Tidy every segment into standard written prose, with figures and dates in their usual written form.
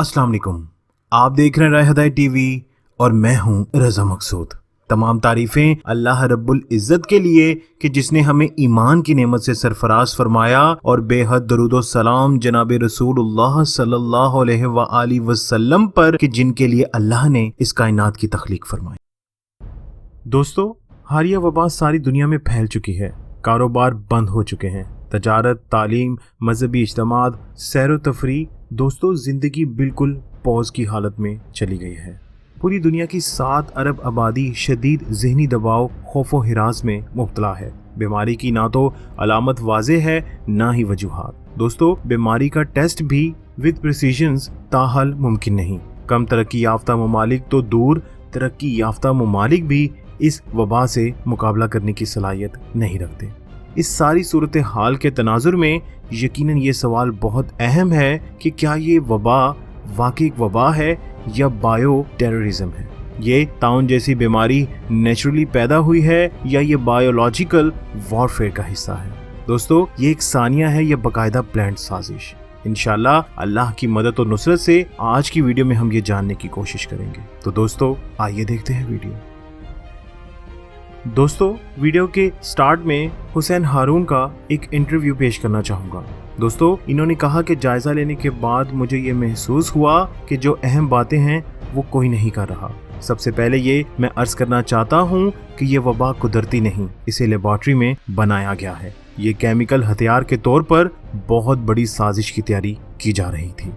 अस्सलाम वालेकुम। आप देख रहे हैं राय टीवी और मैं हूं रजा मकसूद। तमाम तारीफें अल्लाह रब्बुल इज़्ज़त के लिए कि जिसने हमें ईमान की नेमत से सरफराज फरमाया और बेहद दरूद व सलाम जनाब रसूलुल्लाह सल्लल्लाहु अलैहि वसल्लम पर कि जिनके लिए अल्लाह ने इस कायनात की तख्लीक फरमाई। दोस्तों, हालिया वबा सारी दुनिया में फैल चुकी है। कारोबार बंद हो चुके हैं। तजारत, तालीम, मजहबी इज्तिमात, सैर व तफरी, दोस्तों ज़िंदगी बिल्कुल पॉज की हालत में चली गई है। पूरी दुनिया की 7 अरब आबादी शदीद ज़हनी दबाव, खौफ व हिरास में मुब्तला है। बीमारी की ना तो अलामत वाज़े है ना ही वजूहात। दोस्तों, बीमारी का टेस्ट भी विद प्रिसीजन्स ताहल मुमकिन नहीं। कम तरक्की याफ्ता ममालिक तो दूर, तरक्की याफ्ता ममालिक भी इस वबा से मुकाबला करने की सलाहियत नहीं रखते। इस सारी सूरत हाल के तनाजुर में यकीनन ये सवाल बहुत अहम है कि क्या ये वबा वाकई एक वबा है या बायो टेररिज्म है। ये ताउन जैसी बीमारी नेचुरली पैदा हुई है या ये बायोलॉजिकल वॉरफेयर का हिस्सा है। दोस्तों, ये एक सानिया है या बाकायदा प्लान्ड साजिश। इंशाल्लाह अल्लाह की मदद और नुसरत से आज की वीडियो में हम ये जानने की कोशिश करेंगे। तो दोस्तों, आइए देखते हैं वीडियो। दोस्तों, वीडियो के स्टार्ट में हुसैन हारून का एक इंटरव्यू पेश करना चाहूँगा। दोस्तों, इन्होंने कहा कि जायज़ा लेने के बाद मुझे ये महसूस हुआ कि जो अहम बातें हैं वो कोई नहीं कर रहा। सबसे पहले ये मैं अर्ज़ करना चाहता हूँ कि ये वबा कुदरती नहीं, इसे लेबॉर्ट्री में बनाया गया है। ये केमिकल हथियार के तौर पर बहुत बड़ी साजिश की तैयारी की जा रही थी।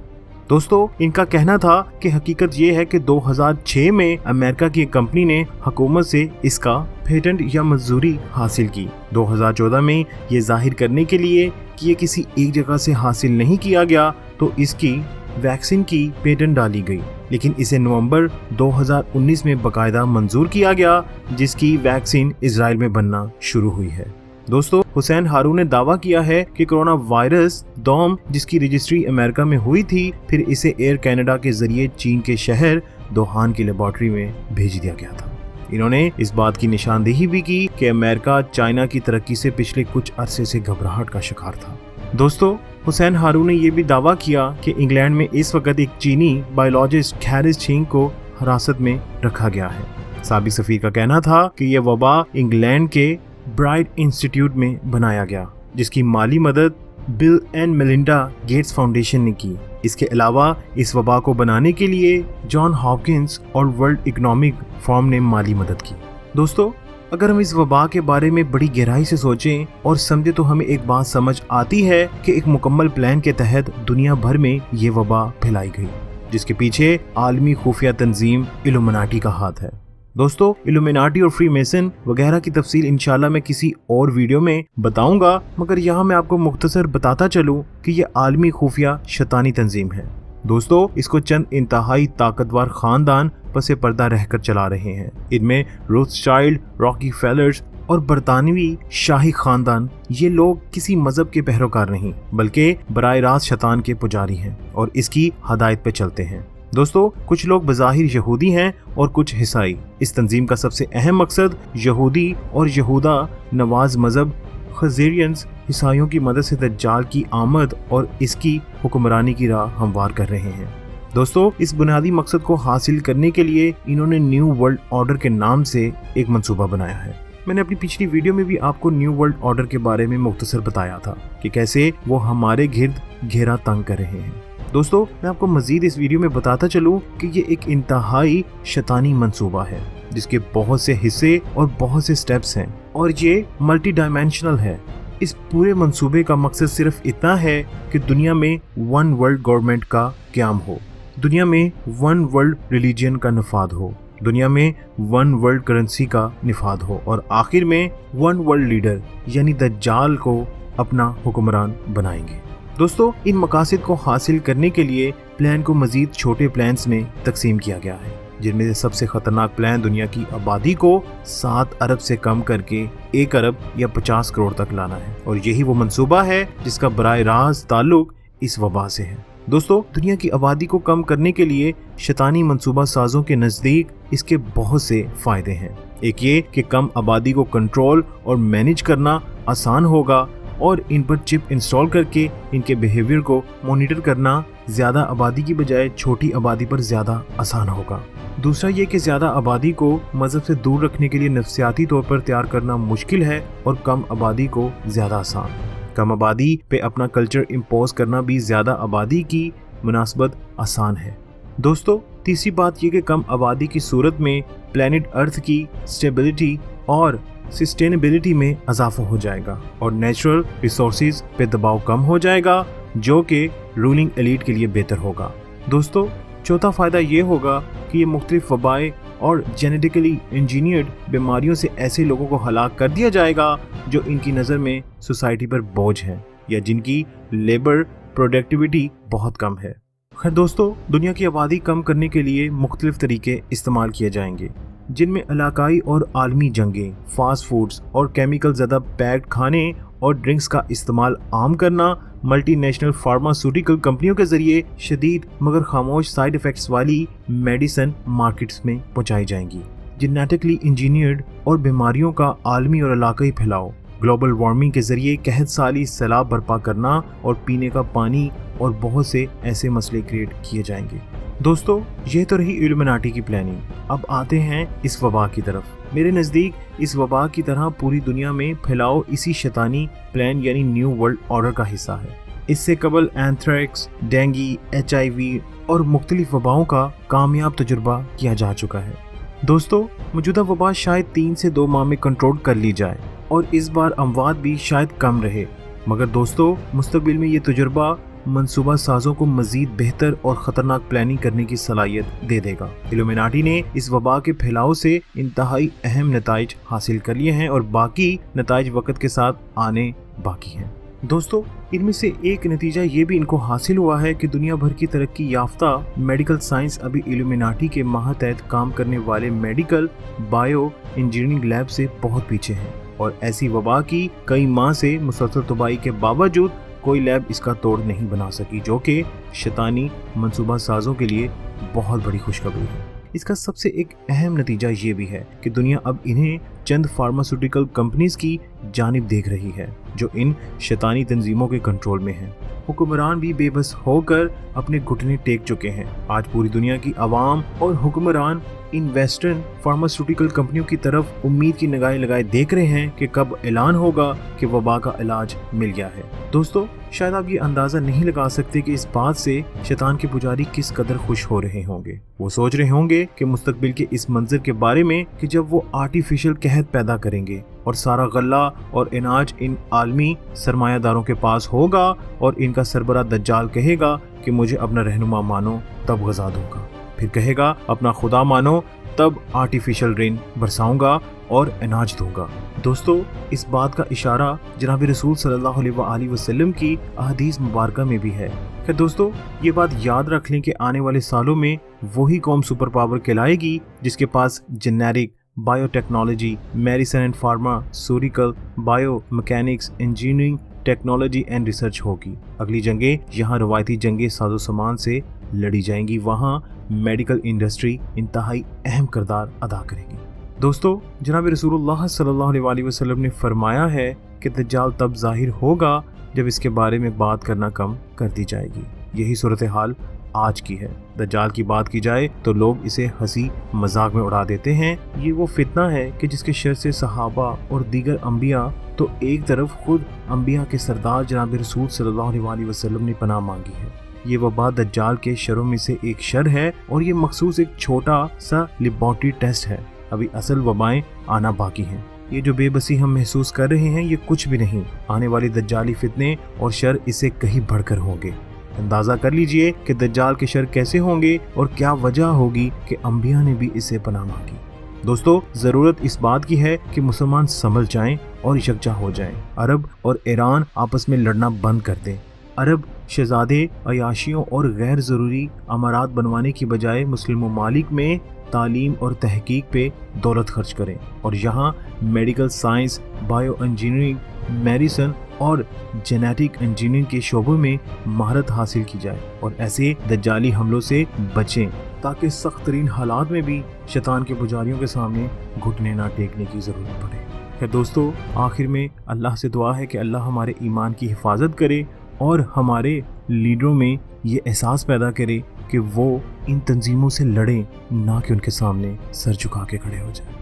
दोस्तों, इनका कहना था कि हकीकत ये है कि 2006 में अमेरिका की एक कंपनी ने हुकूमत से इसका पेटेंट या मंजूरी हासिल की। 2014 में ये जाहिर करने के लिए कि ये किसी एक जगह से हासिल नहीं किया गया तो इसकी वैक्सीन की पेटेंट डाली गई, लेकिन इसे नवंबर 2019 में बाकायदा मंजूर किया गया, जिसकी वैक्सीन इजराइल में बनना शुरू हुई है। दोस्तों, हुसैन हारून ने दावा किया है कि कोरोना वायरस डॉम, जिसकी रजिस्ट्री अमेरिका में हुई थी, फिर इसे एयर कनाडा के जरिए चीन के शहर दोहान की लेबॉर्ट्री में भेज दिया गया था। इन्होंने इस बात की निशानदेही भी की कि अमेरिका चाइना की तरक्की से पिछले कुछ अरसे से घबराहट का शिकार था। दोस्तों, हुसैन हारून ने यह भी दावा किया कि इंग्लैंड में इस वक्त एक चीनी बायोलॉजिस्ट खैरिस छिंग को हिरासत में रखा गया है। साबिक सफीर का कहना था कि यह वबा इंग्लैंड के ब्राइट इंस्टीट्यूट में बनाया गया, जिसकी माली मदद bill and Melinda Gates foundation ने की। इसके अलावा इस वबा को बनाने के लिए जॉन हॉपकिंस और वर्ल्ड इकोनॉमिक फोरम ने माली मदद की। दोस्तों, अगर हम इस वबा के बारे में बड़ी गहराई से सोचें और समझें तो हमें एक बात समझ आती है कि एक मुकम्मल प्लान के तहत दुनिया भर में ये वबा फैलाई गई, जिसके पीछे आलमी खुफिया तंजीम इल्यूमिनाटी का हाथ है। दोस्तों, इल्यूमिनाटी और फ्री मेसन वगैरह की तफसील इंशाल्लाह मैं किसी और वीडियो में बताऊंगा, मगर यहाँ मैं आपको मुख्तसर बताता चलूँ कि ये आलमी खुफिया शैतानी तंजीम है। दोस्तों, इसको चंद इंतहाई ताकतवर खानदान पसे पर्दा रहकर चला रहे हैं। इनमें रोथस्चाइल्ड, रॉकीफेलर्स और बरतानवी शाही खानदान, ये लोग किसी मजहब के पैरोकार नहीं बल्कि बराह रास्त शैतान के पुजारी हैं और इसकी हदायत पे चलते हैं। दोस्तों, कुछ लोग बज़ाहिर यहूदी हैं और कुछ ईसाई। इस तंजीम का सबसे अहम मकसद यहूदी और यहूदा नवाज मजहब खज़ेरियंस ईसाइयों की मदद से दज्जाल की आमद और इसकी हुक्मरानी की राह हमवार कर रहे हैं। दोस्तों, इस बुनियादी मकसद को हासिल करने के लिए इन्होंने न्यू वर्ल्ड ऑर्डर के नाम से एक मंसूबा बनाया है। मैंने अपनी पिछली वीडियो में भी आपको न्यू वर्ल्ड ऑर्डर के बारे में मुख्तसर बताया था कि कैसे वो हमारे गिर्द घेरा तंग कर रहे हैं। दोस्तों, मैं आपको मजीद इस वीडियो में बताता चलूं कि ये एक इंतहाई शैतानी मंसूबा है, जिसके बहुत से हिस्से और बहुत से स्टेप्स हैं और ये मल्टी डायमेंशनल है। इस पूरे मंसूबे का मकसद सिर्फ इतना है कि दुनिया में वन वर्ल्ड गवर्नमेंट का क़याम हो, दुनिया में वन वर्ल्ड रिलीजन का नफाद हो, दुनिया में वन वर्ल्ड करेंसी का निफाद हो और आखिर में वन वर्ल्ड लीडर यानी दज्जाल को अपना हुक्मरान बनाएंगे। दोस्तों, इन मकासद को हासिल करने के लिए प्लान को मजीद छोटे प्लान्स में तकसीम किया गया है, जिनमें से सबसे खतरनाक प्लान दुनिया की आबादी को 7 अरब से कम करके 1 अरब या 50 करोड़ तक लाना है और यही वो मंसूबा है जिसका बराह रास्त ताल्लुक इस वबा से है। दोस्तों, दुनिया की आबादी को कम करने के लिए शैतानी मंसूबा साजों के नज़दीक इसके बहुत से फ़ायदे हैं। एक ये कि कम आबादी को कंट्रोल और मैनेज करना आसान होगा और इन पर चिप इंस्टॉल करके इनके बिहेवियर को मॉनिटर करना ज्यादा आबादी की बजाय छोटी आबादी पर ज्यादा आसान होगा। दूसरा ये कि ज्यादा आबादी को मजहब से दूर रखने के लिए नफ्सियाती तौर पर तैयार करना मुश्किल है और कम आबादी को ज्यादा आसान। कम आबादी पे अपना कल्चर इम्पोज करना भी ज्यादा आबादी की मुनासबत आसान है। दोस्तों, तीसरी बात ये कि कम आबादी की सूरत में प्लेनेट अर्थ की स्टेबिलिटी और सस्टेनेबिलिटी में इजाफा हो जाएगा और नेचुरल रिसोर्सेज पे दबाव कम हो जाएगा, जो कि रूलिंग एलीट के लिए बेहतर होगा। दोस्तों, चौथा फायदा ये होगा कि ये मुख्तलिफ वबाएं और जेनेटिकली इंजीनियर्ड बीमारियों से ऐसे लोगों को हलाक कर दिया जाएगा जो इनकी नज़र में सोसाइटी पर बोझ हैं या जिनकी लेबर प्रोडक्टिविटी बहुत कम है। खैर दोस्तों, दुनिया की आबादी कम करने के लिए मुख्तलिफ तरीके इस्तेमाल किए जाएंगे, जिनमें इलाकाई और आलमी जंगें, फास्ट फूड्स और केमिकल ज़्यादा पैक्ड खाने और ड्रिंक्स का इस्तेमाल आम करना, मल्टी नेशनल फार्मास्यूटिकल कंपनियों के जरिए शदीद मगर खामोश साइड इफ़ेक्ट्स वाली मेडिसिन मार्केट्स में पहुंचाई जाएंगी, जेनेटिकली इंजीनियर्ड और बीमारियों का आलमी और इलाकाई फैलाव, ग्लोबल वार्मिंग के जरिए कहत साली सैलाब बर्पा करना और पीने का पानी और बहुत से ऐसे मसले क्रिएट किए जाएंगे। दोस्तों, ये तो रही इल्यूमिनाटी की प्लानिंग। अब आते हैं इस वबा की तरफ। मेरे नज़दीक इस वबा की तरह पूरी दुनिया में फैलाव इसी शैतानी प्लान यानी न्यू वर्ल्ड ऑर्डर का हिस्सा है। इससे कबल एंथ्रैक्स, डेंगू, HIV और मुख्तलिफ वबाओं का कामयाब तजुर्बा किया जा चुका है। दोस्तों, मौजूदा वबा शायद 3 से 2 माह में कंट्रोल कर ली जाए और इस बार अमवात भी शायद कम रहे, मगर दोस्तों मुस्तकबिल में ये तजुर्बा मंसूबा साजों को मजीद बेहतर और खतरनाक प्लानिंग करने की सलाहियत दे देगा। इल्यूमिनाटी ने इस वबा के फैलाव से इंतहाई अहम नताइज हासिल कर लिए हैं और बाकी नताइज वक्त के साथ आने बाकी हैं। दोस्तों, इनमें से एक नतीजा ये भी इनको हासिल हुआ है कि दुनिया भर की तरक्की याफ्ता मेडिकल साइंस अभी इल्यूमिनाटी के मातहत काम करने वाले मेडिकल बायो इंजीनियरिंग लैब से बहुत पीछे है और ऐसी वबा की कई माह से मुसलसल तबाही के बावजूद कोई लैब इसका तोड़ नहीं बना सकी, जो कि शैतानी मंसूबा साजों के लिए बहुत बड़ी खुशखबरी है। इसका सबसे एक अहम नतीजा ये भी है कि दुनिया अब इन्हें चंद फार्मास्यूटिकल कंपनीज की जानिब देख रही है जो इन शैतानी तंजीमों के कंट्रोल में हैं। हुक्मरान भी बेबस होकर अपने घुटने टेक चुके हैं। आज पूरी दुनिया की आवाम और हुक्मरान इन वेस्टर्न फार्मास्यूटिकल कंपनियों की तरफ उम्मीद की निगाहें लगाए देख रहे हैं कि कब ऐलान होगा कि वबा का इलाज मिल गया है। दोस्तों, शायद आप ये अंदाजा नहीं लगा सकते कि इस बात से शैतान के पुजारी किस कदर खुश हो रहे होंगे। वो सोच रहे होंगे कि मुस्तकबिल के इस मंजर के बारे में कि जब वो आर्टिफिशियल कहत पैदा करेंगे और सारा गल्ला और अनाज इन आलमी सरमायादारों के पास होगा और इनका सरबरा दज्जाल कहेगा कि मुझे अपना रहनुमा मानो तब गज़ा दूंगा, फिर कहेगा अपना खुदा मानो तब आर्टिफिशियल रेन बरसाऊंगा और अनाज दूंगा। दोस्तों, इस बात का इशारा जनाब रसूल सल्लल्लाहु अलैहि वसल्लम की अहदीस मुबारका में भी है। खैर दोस्तों, ये बात याद रख लें कि आने वाले सालों में वही कौम सुपर पावर कहलाएगी जिसके पास generic biotechnology, medicine and pharmaceutical, bio mechanics, engineering, technology and research होगी। अगली जंगें यहाँ रवायती जंगें साजो सामान से लड़ी जाएंगी, वहाँ मेडिकल इंडस्ट्री इंतहाई अहम किरदार अदा करेगी। दोस्तों, जनाब रसूलुल्लाह सल्लल्लाहु अलैहि वसल्लम ने फरमाया है कि दज्जाल तब जाहिर होगा जब इसके बारे में बात करना कम कर दी जाएगी। यही सूरत हाल आज की है। दज्जाल की बात की जाए तो लोग इसे हंसी मजाक में उड़ा देते हैं। ये वो फितना है कि जिसके शर से सहाबा और दीगर अंबिया तो एक तरफ खुद अंबिया के सरदार जनाब रसूल सल्लल्लाहु अलैहि वसल्लम ने पनाह मांगी है। ये वबा दज्जाल के शरों में से एक शर है और ये मखसूस एक छोटा सा लेबोरेटरी टेस्ट है। अभी असल वबाएं आना बाकी हैं। ये जो बेबसी हम महसूस कर रहे हैं ये कुछ भी नहीं। आने वाली दज्जाली फितने और शर इससे कहीं बढ़कर होंगे। अंदाजा कर लीजिए कि दज्जाल के शर कैसे होंगे और क्या वजह होगी कि अंबिया ने भी इससे पनाह मांगी। दोस्तों, जरूरत इस बात की है कि मुसलमान संभल जाएं और यकजा हो जाएं। अरब और ईरान आपस में लड़ना बंद कर दें। अरब शहजादे अयाशियों और गैर ज़रूरी अमारात बनवाने की बजाय मुस्लिम ममालिक में तालीम और तहकीक पे दौलत खर्च करें और यहाँ medical science, bio engineering, medicine और जेनेटिक इंजीनियरिंग के शोबों में महारत हासिल की जाए और ऐसे दज्जाली हमलों से बचें ताकि सख्त तरीन हालात में भी शैतान के पुजारियों के सामने घुटने ना टेकने की ज़रूरत पड़े। खैर दोस्तों, आखिर में अल्लाह से दुआ है कि अल्लाह हमारे ईमान की हिफाजत करे और हमारे लीडरों में ये एहसास पैदा करे कि वो इन तंजीमों से लड़ें, ना कि उनके सामने सर झुका के खड़े हो जाएं।